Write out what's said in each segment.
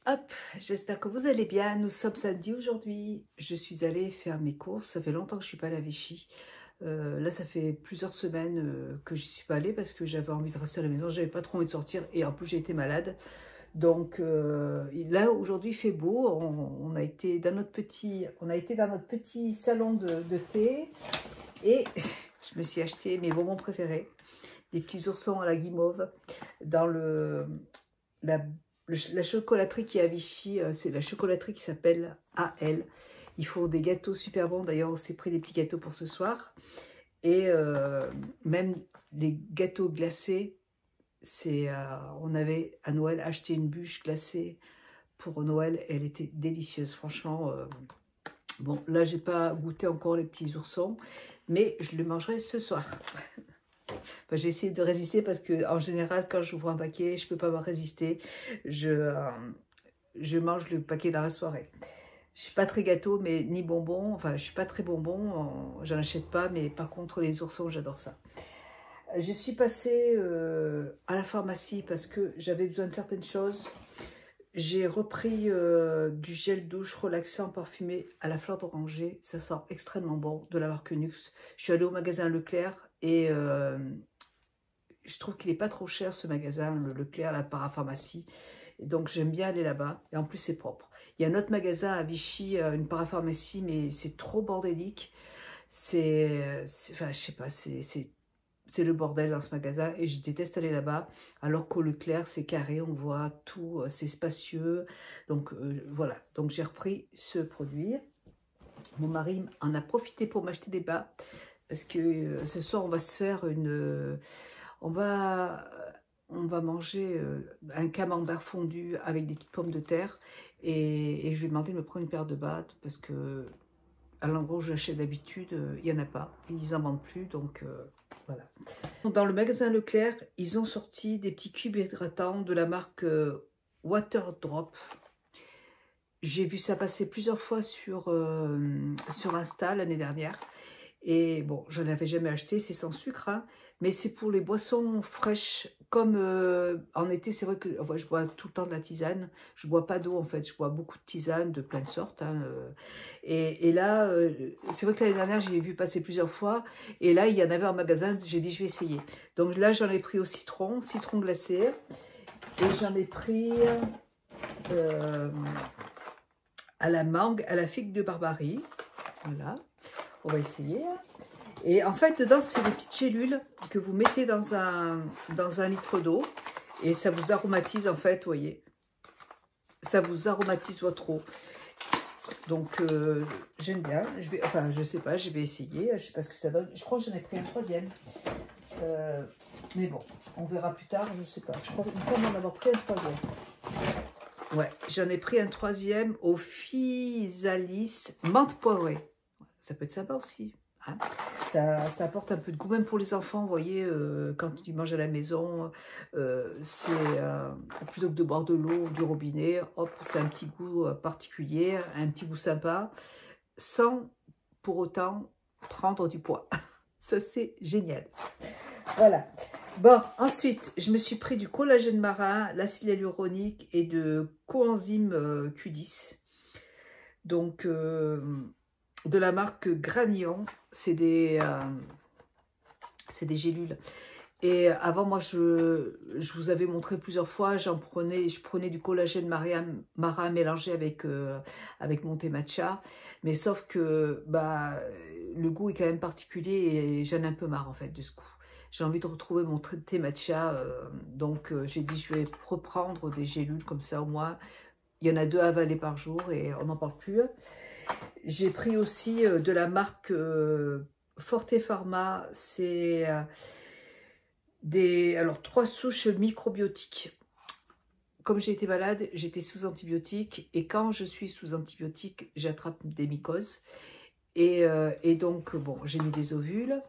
Hop, j'espère que vous allez bien. Nous sommes samedi aujourd'hui. Je suis allée faire mes courses. Ça fait longtemps que je ne suis pas allée à Vichy. Là, ça fait plusieurs semaines que j'y suis pas allée parce que j'avais envie de rester à la maison. J'avais pas trop envie de sortir et en plus j'ai été malade. Donc là, aujourd'hui, il fait beau. On a été dans notre petit salon de thé et je me suis acheté mes bonbons préférés, des petits oursons à la guimauve dans la la chocolaterie qui est à Vichy, c'est la chocolaterie qui s'appelle AL. Ils font des gâteaux super bons. D'ailleurs, on s'est pris des petits gâteaux pour ce soir. Et même les gâteaux glacés, on avait à Noël acheté une bûche glacée pour Noël. Elle était délicieuse, franchement. Bon, là, j'ai pas goûté encore les petits oursons, mais je le mangerai ce soir. Enfin, j'ai essayé de résister parce que en général, quand j'ouvre un paquet, je peux pas me résister. Je mange le paquet dans la soirée. Je suis pas très gâteau, mais ni bonbon. Enfin, je suis pas très bonbon. J'en achète pas, mais par contre, les oursons, j'adore ça. Je suis passée à la pharmacie parce que j'avais besoin de certaines choses. J'ai repris du gel douche relaxant parfumé à la fleur d'oranger. Ça sent extrêmement bon, de la marque Nux. Je suis allée au magasin Leclerc et je trouve qu'il n'est pas trop cher ce magasin, le Leclerc, la parapharmacie. Et donc j'aime bien aller là-bas. Et en plus c'est propre. Il y a un autre magasin à Vichy, une parapharmacie, mais c'est trop bordélique. Enfin, je sais pas, c'est le bordel dans ce magasin et je déteste aller là-bas. Alors qu'au Leclerc, c'est carré, on voit tout, c'est spacieux. Donc voilà, donc j'ai repris ce produit. Mon mari en a profité pour m'acheter des bas parce que ce soir, on va se faire on va, on va manger un camembert fondu avec des petites pommes de terre et je lui ai demandé de me prendre une paire de bas parce que à l'endroit où j'achète d'habitude, il n'y en a pas. Ils n'en vendent plus, donc voilà. Dans le magasin Leclerc, ils ont sorti des petits cubes hydratants de la marque Waterdrop. J'ai vu ça passer plusieurs fois sur Insta l'année dernière. Et bon, je n'avais jamais acheté, c'est sans sucre, hein, mais c'est pour les boissons fraîches. Comme en été, c'est vrai que je bois tout le temps de la tisane. Je bois pas d'eau en fait, je bois beaucoup de tisane de plein de sortes. Hein, et là, c'est vrai que l'année dernière, j'ai vu passer plusieurs fois. Et là, il y en avait en magasin, j'ai dit je vais essayer. Donc là, j'en ai pris au citron glacé. Et j'en ai pris à la mangue, à la figue de Barbarie. Voilà. On va essayer. Et en fait, dedans, c'est des petites gélules que vous mettez dans un litre d'eau. Et ça vous aromatise, en fait, vous voyez. Ça vous aromatise votre eau. Donc, j'aime bien. Enfin, je sais pas, je vais essayer. Je sais pas ce que ça donne. Je crois que j'en ai pris un troisième. Mais bon, on verra plus tard, je sais pas. Je crois qu'il me semble en avoir pris un troisième. Ouais, j'en ai pris un troisième au Physalis menthe poivrée. Ça peut être sympa aussi. Hein, ça apporte un peu de goût, même pour les enfants, vous voyez, quand ils mangent à la maison, plutôt que de boire de l'eau du robinet, hop, c'est un petit goût particulier, un petit goût sympa, sans pour autant prendre du poids. Ça, c'est génial. Voilà. Bon, ensuite, je me suis pris du collagène marin, l'acide hyaluronique et de coenzyme Q10. Donc, de la marque Granion, c'est des gélules. Et avant, moi, je vous avais montré plusieurs fois, je prenais du collagène marin mélangé avec mon thé matcha. Mais sauf que bah, le goût est quand même particulier et j'en ai un peu marre en fait de ce goût. J'ai envie de retrouver mon thé matcha. Donc, j'ai dit, je vais reprendre des gélules comme ça au moins. Il y en a 2 à avaler par jour et on n'en parle plus. J'ai pris aussi de la marque Forte Pharma, c'est alors 3 souches microbiotiques. Comme j'ai été malade, j'étais sous antibiotiques et quand je suis sous antibiotiques, j'attrape des mycoses. Et donc, bon, j'ai mis des ovules,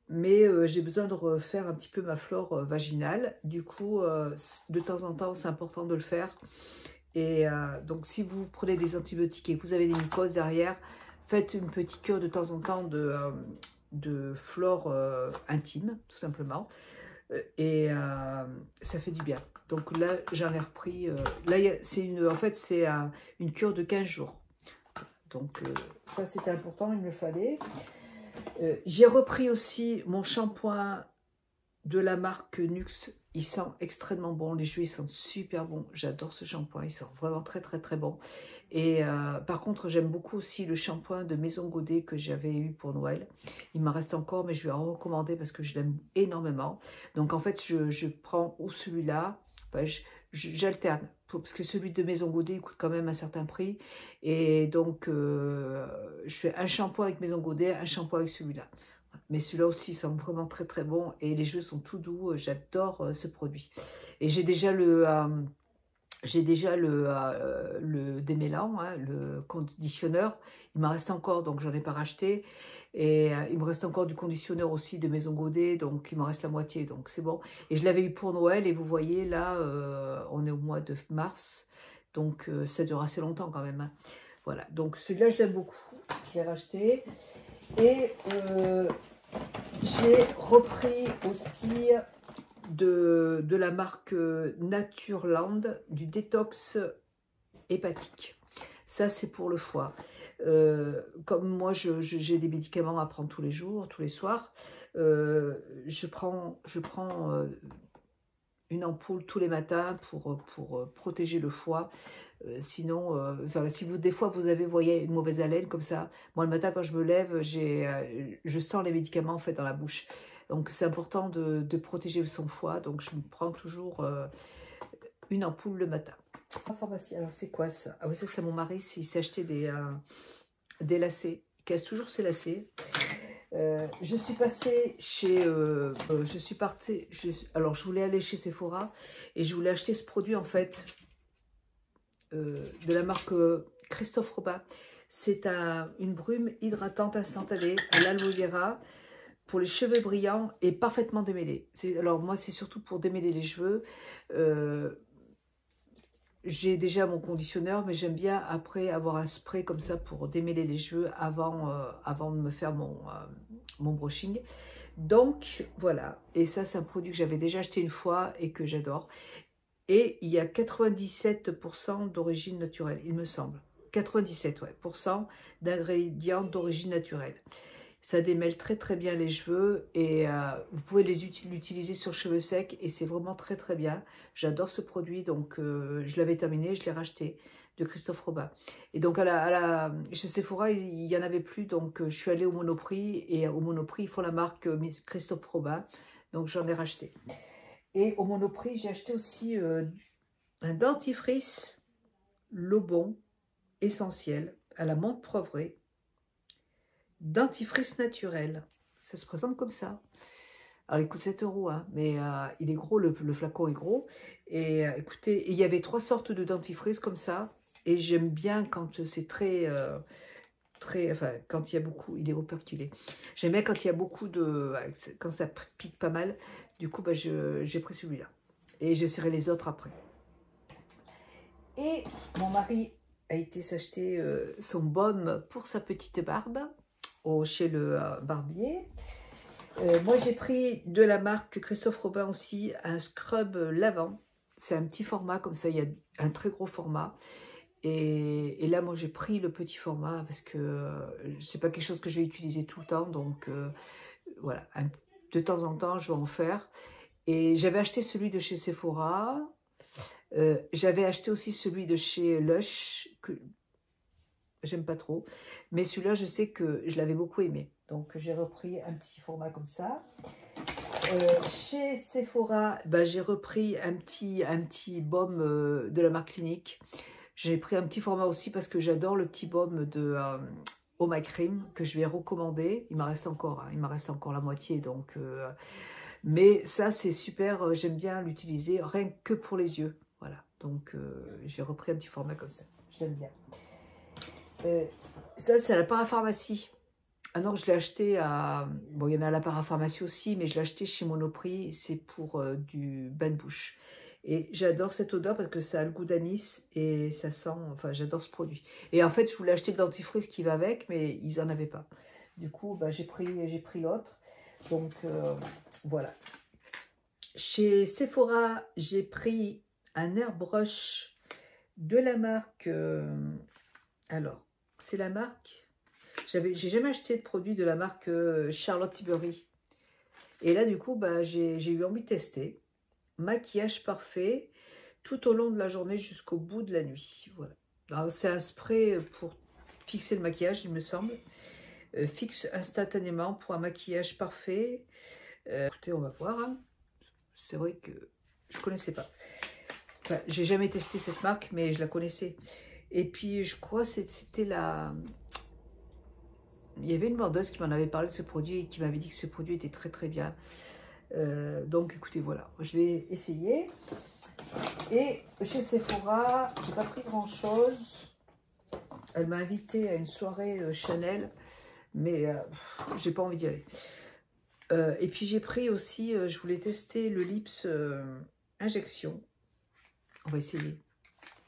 mais j'ai besoin de refaire un petit peu ma flore vaginale. Du coup, de temps en temps, c'est important de le faire. Et donc, si vous prenez des antibiotiques et que vous avez des mycoses derrière, faites une petite cure de temps en temps de flore intime, tout simplement. Et ça fait du bien. Donc là, j'en ai repris. Là, en fait, c'est une cure de 15 jours. Donc ça, c'était important, il me le fallait. J'ai repris aussi mon shampoing de la marque Nuxe. Il sent extrêmement bon. Les cheveux, ils sentent super bon. J'adore ce shampoing. Il sent vraiment très, très, très bon. Et par contre, j'aime beaucoup aussi le shampoing de Maison Godet que j'avais eu pour Noël. Il m'en reste encore, mais je vais en recommander parce que je l'aime énormément. Donc, en fait, je prends ou celui-là. Enfin, j'alterne. Parce que celui de Maison Godet, il coûte quand même un certain prix. Et donc, je fais un shampoing avec Maison Godet, un shampoing avec celui-là. Mais celui-là aussi sent vraiment très très bon et les cheveux sont tout doux. J'adore ce produit. Et j'ai déjà le démêlant, hein, le conditionneur. Il m'en reste encore, donc j'en ai pas racheté. Et il me reste encore du conditionneur aussi de Maison Godet, donc il m'en reste la moitié, donc c'est bon. Et je l'avais eu pour Noël et vous voyez là, on est au mois de mars, donc ça dure assez longtemps quand même, hein. Voilà, donc celui-là je l'aime beaucoup, je l'ai racheté. Et j'ai repris aussi de la marque Natureland du détox hépatique. Ça, c'est pour le foie. Comme moi, j'ai des médicaments à prendre tous les jours, tous les soirs, je prends une ampoule tous les matins pour protéger le foie. Sinon, si des fois vous avez, voyez, une mauvaise haleine comme ça, moi le matin quand je me lève, je sens les médicaments en fait dans la bouche. Donc c'est important de protéger son foie. Donc je me prends toujours une ampoule le matin. En pharmacie, alors c'est quoi ça? Ah oui, ça c'est mon mari, il s'est acheté des lacets. Il casse toujours ses lacets. Je suis passée chez... alors je voulais aller chez Sephora et je voulais acheter ce produit en fait de la marque Christophe Robin. C'est une brume hydratante instantanée à l'aloe vera pour les cheveux brillants et parfaitement démêlés. Alors moi c'est surtout pour démêler les cheveux. J'ai déjà mon conditionneur, mais j'aime bien après avoir un spray comme ça pour démêler les cheveux avant de me faire mon brushing. Donc voilà, et ça c'est un produit que j'avais déjà acheté une fois et que j'adore. Et il y a 97% d'origine naturelle, il me semble. 97, ouais, d'ingrédients d'origine naturelle. Ça démêle très très bien les cheveux et vous pouvez l'utiliser sur cheveux secs et c'est vraiment très très bien. J'adore ce produit, donc je l'avais terminé, je l'ai racheté de Christophe Robin. Et donc chez Sephora, il n'y en avait plus, donc je suis allée au Monoprix et au Monoprix, ils font la marque Christophe Robin, donc j'en ai racheté. Et au Monoprix, j'ai acheté aussi un dentifrice Lobon essentiel à la menthe poivrée. Dentifrice naturel. Ça se présente comme ça. Alors, il coûte 7 €, hein, mais il est gros, le flacon est gros. Et écoutez, il y avait 3 sortes de dentifrice comme ça. Et j'aime bien quand c'est enfin, quand il y a beaucoup, il est operculé. J'aime bien quand il y a beaucoup quand ça pique pas mal. Du coup, bah, j'ai pris celui-là. Et j'essaierai les autres après. Et mon mari a été s'acheter son baume pour sa petite barbe chez le barbier. Moi, j'ai pris de la marque Christophe Robin aussi un scrub lavant. C'est un petit format, comme ça, il y a un très gros format. Et là, moi, j'ai pris le petit format parce que c'est pas quelque chose que je vais utiliser tout le temps. Donc, voilà, de temps en temps, je vais en faire. Et j'avais acheté celui de chez Sephora. J'avais acheté aussi celui de chez Lush, que j'aime pas trop. Mais celui-là, je sais que je l'avais beaucoup aimé. Donc, j'ai repris un petit format comme ça. Chez Sephora, bah, j'ai repris un petit baume de la marque Clinique. J'ai pris un petit format aussi parce que j'adore le petit baume de Oh My Cream que je vais recommander. Il m'en reste encore, hein, il m'en reste encore la moitié. Donc, mais ça, c'est super. J'aime bien l'utiliser rien que pour les yeux. Voilà. Donc, j'ai repris un petit format comme ça. Je l'aime bien. Ça, c'est à la parapharmacie. Ah non, je l'ai acheté à... Bon, il y en a à la parapharmacie aussi, mais je l'ai acheté chez Monoprix. C'est pour du bain de bouche. Et j'adore cette odeur parce que ça a le goût d'anis et ça sent... Enfin, j'adore ce produit. Et en fait, je voulais acheter le dentifrice qui va avec, mais ils n'en avaient pas. Du coup, bah, j'ai pris l'autre. Donc, voilà. Chez Sephora, j'ai pris un airbrush de la marque... alors, c'est la marque... J'ai jamais acheté de produit de la marque Charlotte Tilbury. Et là, du coup, bah, j'ai eu envie de tester. Maquillage parfait tout au long de la journée jusqu'au bout de la nuit. Voilà. C'est un spray pour fixer le maquillage, il me semble. Fixe instantanément pour un maquillage parfait. Écoutez, on va voir. Hein. C'est vrai que je ne connaissais pas. Enfin, j'ai jamais testé cette marque, mais je la connaissais. Et puis, je crois que c'était la... Il y avait une vendeuse qui m'en avait parlé de ce produit et qui m'avait dit que ce produit était très très bien. Donc écoutez, voilà, je vais essayer. Et chez Sephora, j'ai pas pris grand chose. Elle m'a invité à une soirée Chanel, mais j'ai pas envie d'y aller. Et puis j'ai pris aussi, je voulais tester le Lips Injection. On va essayer.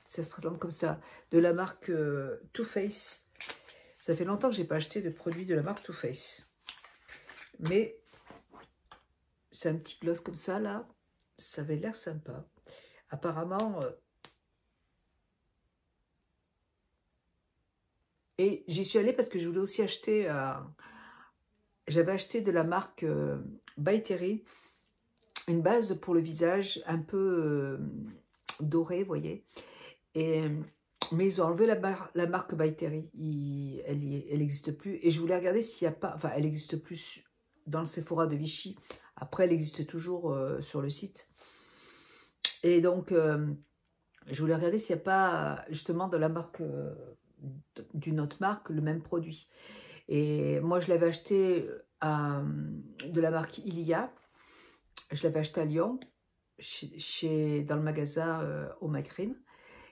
Ça se présente comme ça, de la marque Too Faced. Ça fait longtemps que j'ai pas acheté de produits de la marque Too Faced. Mais c'est un petit gloss comme ça, là. Ça avait l'air sympa. Apparemment... Et j'y suis allée parce que je voulais aussi acheter... J'avais acheté de la marque By Terry une base pour le visage un peu dorée, vous voyez. Et... Mais ils ont enlevé la marque By Terry. Elle n'existe plus. Et je voulais regarder s'il n'y a pas... Enfin, elle n'existe plus dans le Sephora de Vichy. Après, elle existe toujours sur le site. Et donc, je voulais regarder s'il n'y a pas justement de la marque, d'une autre marque, le même produit. Et moi, je l'avais acheté de la marque Ilia. Je l'avais acheté à Lyon, dans le magasin au Macrim.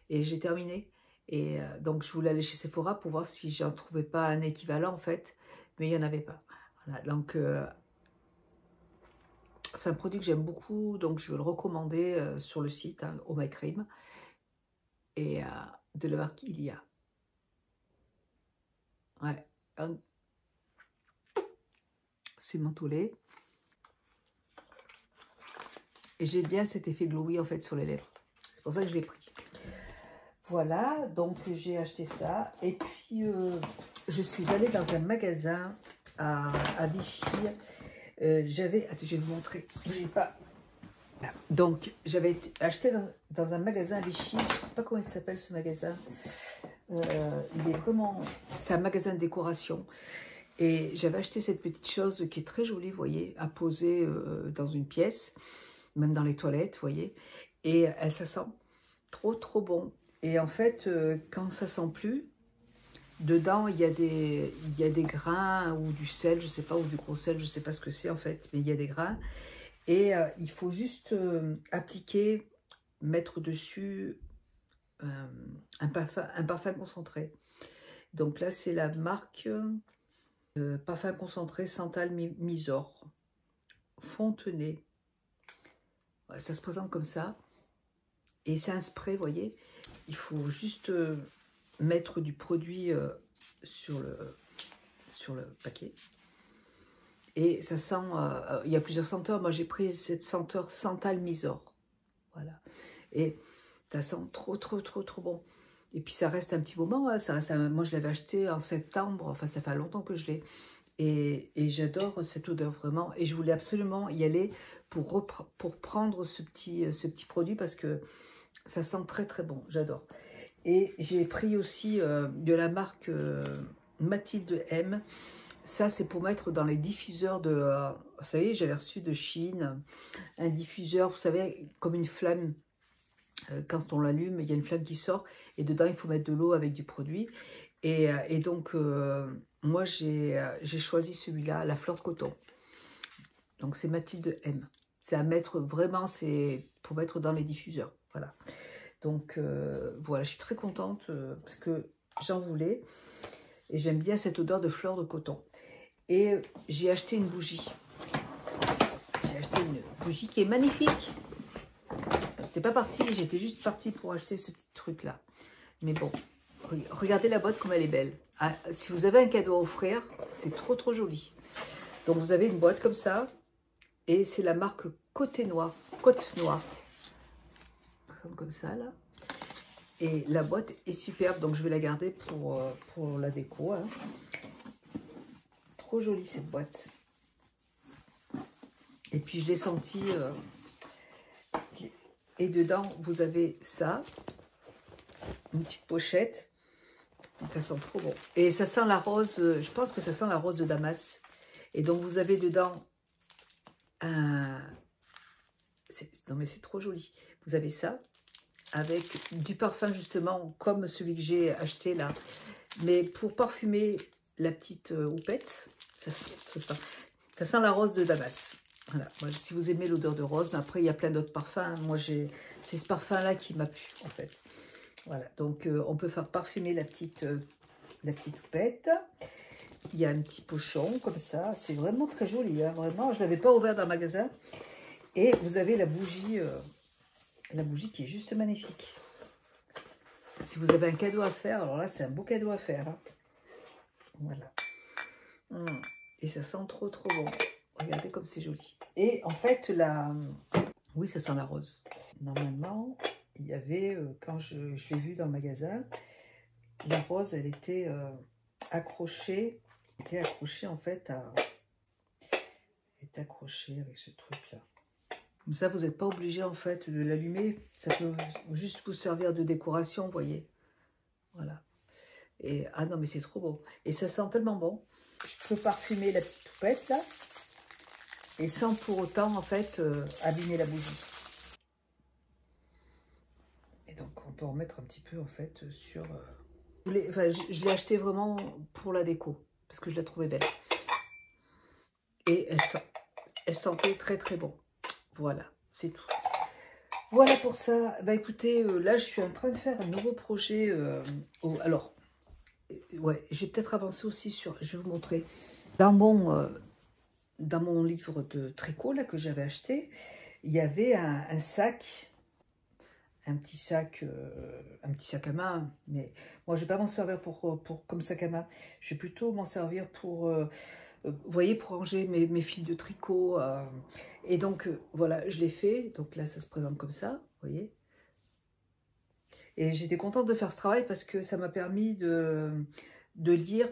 Et j'ai terminé. Et donc, je voulais aller chez Sephora pour voir si j'en trouvais pas un équivalent, en fait. Mais il n'y en avait pas. Voilà, donc... c'est un produit que j'aime beaucoup, donc je vais le recommander sur le site, hein, au Macrim, et de la marque Ilia. Ouais, c'est mentholé. Et j'aime bien cet effet glowy en fait sur les lèvres. C'est pour ça que je l'ai pris. Voilà, donc j'ai acheté ça. Et puis, je suis allée dans un magasin à Vichy. Attends, je vais vous montrer. J'ai pas... Donc, j'avais acheté dans un magasin à Vichy. Je ne sais pas comment il s'appelle ce magasin. Il est vraiment... C'est un magasin de décoration. Et j'avais acheté cette petite chose qui est très jolie, vous voyez, à poser dans une pièce, même dans les toilettes, vous voyez. Et ça sent trop, trop bon. Et en fait, quand ça sent plus, dedans, il y a des grains ou du sel, je ne sais pas, ou du gros sel, je ne sais pas ce que c'est en fait, mais il y a des grains. Et il faut juste appliquer, mettre dessus un parfum concentré. Donc là, c'est la marque parfum concentré Santal Misor. Fontenay. Ouais, ça se présente comme ça. Et c'est un spray, vous voyez. Il faut juste mettre du produit sur le paquet. Et ça sent, il y a plusieurs senteurs. Moi, j'ai pris cette senteur Santal Misor. Voilà. Et ça sent trop, trop, trop, trop bon. Et puis, ça reste un petit moment. Hein, moi, je l'avais acheté en septembre. Enfin, ça fait longtemps que je l'ai. Et j'adore cette odeur, vraiment. Et je voulais absolument y aller pour prendre ce petit produit parce que ça sent très, très bon. J'adore. Et j'ai pris aussi de la marque Mathilde M. Ça, c'est pour mettre dans les diffuseurs de... vous savez, j'avais reçu de Chine un diffuseur, vous savez, comme une flamme. Quand on l'allume, il y a une flamme qui sort. Et dedans, il faut mettre de l'eau avec du produit. Et donc, moi, j'ai choisi celui-là, la fleur de coton. Donc, c'est Mathilde M. C'est à mettre vraiment, c'est pour mettre dans les diffuseurs. Voilà. Donc, voilà, je suis très contente parce que j'en voulais. Et j'aime bien cette odeur de fleur de coton. Et j'ai acheté une bougie. J'ai acheté une bougie qui est magnifique. J'étais pas partie, j'étais juste partie pour acheter ce petit truc-là. Mais bon, regardez la boîte comme elle est belle. Ah, si vous avez un cadeau à offrir, c'est trop trop joli. Donc vous avez une boîte comme ça. Et c'est la marque côte noire. Comme ça, là. Et la boîte est superbe, donc je vais la garder pour la déco. Hein. Trop jolie cette boîte. Et puis je l'ai senti. Et dedans, vous avez ça. Une petite pochette. Ça sent trop bon. Et ça sent la rose, je pense que ça sent la rose de Damas. Et donc vous avez dedans un... Non mais c'est trop joli. Vous avez ça. Avec du parfum justement comme celui que j'ai acheté là. Mais pour parfumer la petite houppette, ça sent la rose de Damas. Voilà. Moi, si vous aimez l'odeur de rose, mais après il y a plein d'autres parfums. Moi c'est ce parfum là qui m'a plu en fait. Voilà, donc on peut faire parfumer la petite houppette. Il y a un petit pochon comme ça. C'est vraiment très joli, hein, vraiment. Je ne l'avais pas ouvert dans le magasin. Et vous avez la bougie qui est juste magnifique. Si vous avez un cadeau à faire, alors là, c'est un beau cadeau à faire. Hein. Voilà. Et ça sent trop, trop bon. Regardez comme c'est joli. Et en fait, oui, ça sent la rose. Normalement, il y avait, quand je l'ai vu dans le magasin, la rose, elle était accrochée. Elle était accrochée, en fait, Elle est accrochée avec ce truc-là. Comme ça, vous n'êtes pas obligé en fait de l'allumer. Ça peut juste vous servir de décoration, vous voyez. Voilà. Et ah non, mais c'est trop beau. Et ça sent tellement bon. Je peux parfumer la petite poupette là. Et sans pour autant en fait abîmer la bougie. Et donc on peut en mettre un petit peu en fait sur... je l'ai acheté vraiment pour la déco. Parce que je la trouvais belle. Et elle sentait très très bon. Voilà, c'est tout. Voilà pour ça. Bah écoutez, là je suis en train de faire un nouveau projet. Alors, ouais, j'ai peut-être avancé aussi sur. Je vais vous montrer. Dans mon livre de tricot là que j'avais acheté, il y avait un sac, un petit sac à main. Mais moi, je vais pas m'en servir comme sac à main. Je vais plutôt m'en servir pour vous voyez, pour ranger mes fils de tricot. Et donc, voilà, je l'ai fait. Donc là, ça se présente comme ça, vous voyez. Et j'étais contente de faire ce travail parce que ça m'a permis de lire.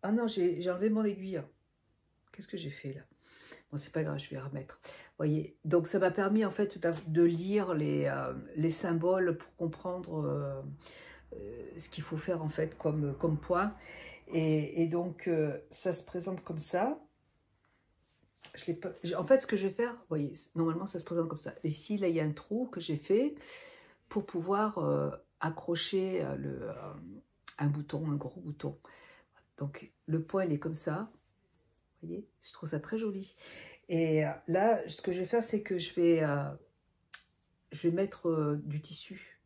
Ah non, j'ai enlevé mon aiguille. Qu'est-ce que j'ai fait là? Bon, c'est pas grave, je vais remettre. Vous voyez, donc ça m'a permis en fait de lire les symboles pour comprendre ce qu'il faut faire en fait comme point. Et donc, ça se présente comme ça. En fait, ce que je vais faire, vous voyez, normalement, ça se présente comme ça. Ici, là, il y a un trou que j'ai fait pour pouvoir accrocher un bouton, un gros bouton. Donc, le poil est comme ça. Vous voyez, je trouve ça très joli. Et là, ce que je vais faire, c'est que je vais mettre du tissu.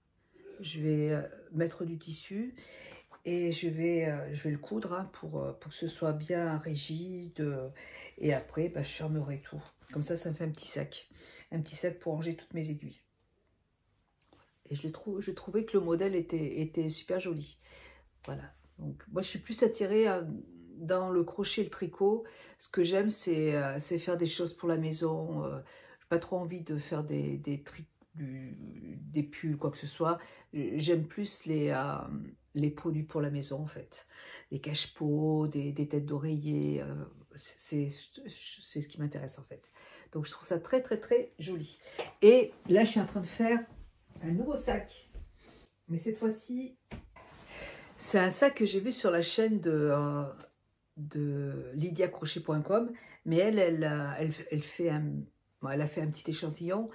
Je vais mettre du tissu. Et je vais le coudre hein, pour que ce soit bien rigide. Et après, bah, je fermerai tout. Comme ça, ça me fait un petit sac. Un petit sac pour ranger toutes mes aiguilles. Et je trouvais que le modèle était super joli. Voilà. Donc, moi, je suis plus attirée dans le crochet et le tricot. Ce que j'aime, c'est faire des choses pour la maison. Je n'ai pas trop envie de faire des pulls, quoi que ce soit. J'aime plus les produits pour la maison, en fait. Des cache-pots, des têtes d'oreiller. C'est ce qui m'intéresse, en fait. Donc, je trouve ça très, très, très joli. Et là, je suis en train de faire un nouveau sac. Mais cette fois-ci, c'est un sac que j'ai vu sur la chaîne de lydiacrochet.com. Mais elle a fait un petit échantillon.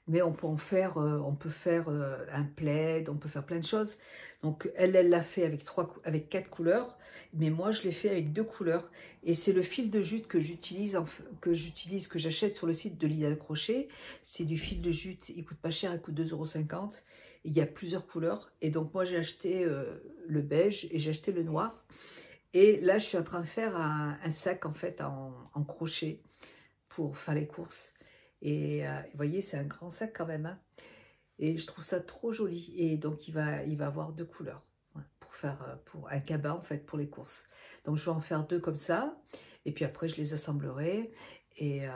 Mais on peut faire un plaid, on peut faire plein de choses. Donc elle l'a fait avec 4 couleurs, mais moi je l'ai fait avec 2 couleurs. Et c'est le fil de jute que j'achète sur le site de Lydia Crochet. C'est du fil de jute, il coûte pas cher, il coûte 2,50 €. Il y a plusieurs couleurs. Et donc moi j'ai acheté le beige et j'ai acheté le noir. Et là je suis en train de faire un sac en fait en crochet pour faire les courses. Et vous voyez, c'est un grand sac quand même. Hein. Et je trouve ça trop joli. Et donc, il va avoir 2 couleurs pour faire pour un cabas, en fait, pour les courses. Donc, je vais en faire 2 comme ça. Et puis après, je les assemblerai. Et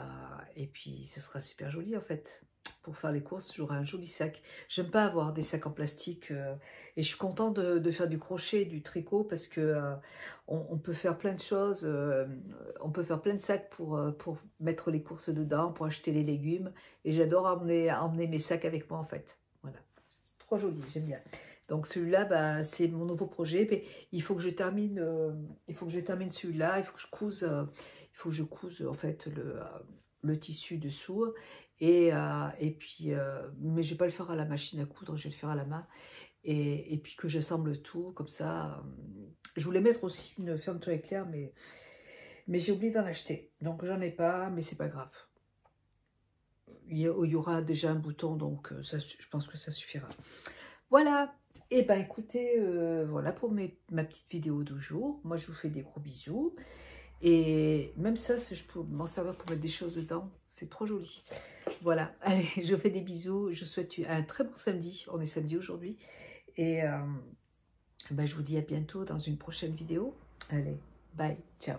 puis ce sera super joli en fait. Pour faire les courses, j'aurai un joli sac. J'aime pas avoir des sacs en plastique et je suis contente de faire du crochet, du tricot parce que on peut faire plein de choses. On peut faire plein de sacs pour mettre les courses dedans, pour acheter les légumes. Et j'adore emmener mes sacs avec moi en fait. Voilà, c'est trop joli, j'aime bien. Donc celui-là, bah, c'est mon nouveau projet. Mais il faut que je termine, celui-là. Il faut que je couse en fait le tissu dessous. Et puis, mais je vais pas le faire à la machine à coudre, je vais le faire à la main. Et puis que j'assemble tout comme ça. Je voulais mettre aussi une fermeture éclair, mais j'ai oublié d'en acheter. Donc j'en ai pas, mais c'est pas grave. Il y aura déjà un bouton, donc ça, je pense que ça suffira. Voilà. Et ben écoutez, voilà pour ma petite vidéo du jour. Moi je vous fais des gros bisous. Et même ça, je peux m'en servir pour mettre des choses dedans. C'est trop joli. Voilà, allez, je vous fais des bisous. Je vous souhaite un très bon samedi. On est samedi aujourd'hui. Et ben, je vous dis à bientôt dans une prochaine vidéo. Allez, bye, ciao.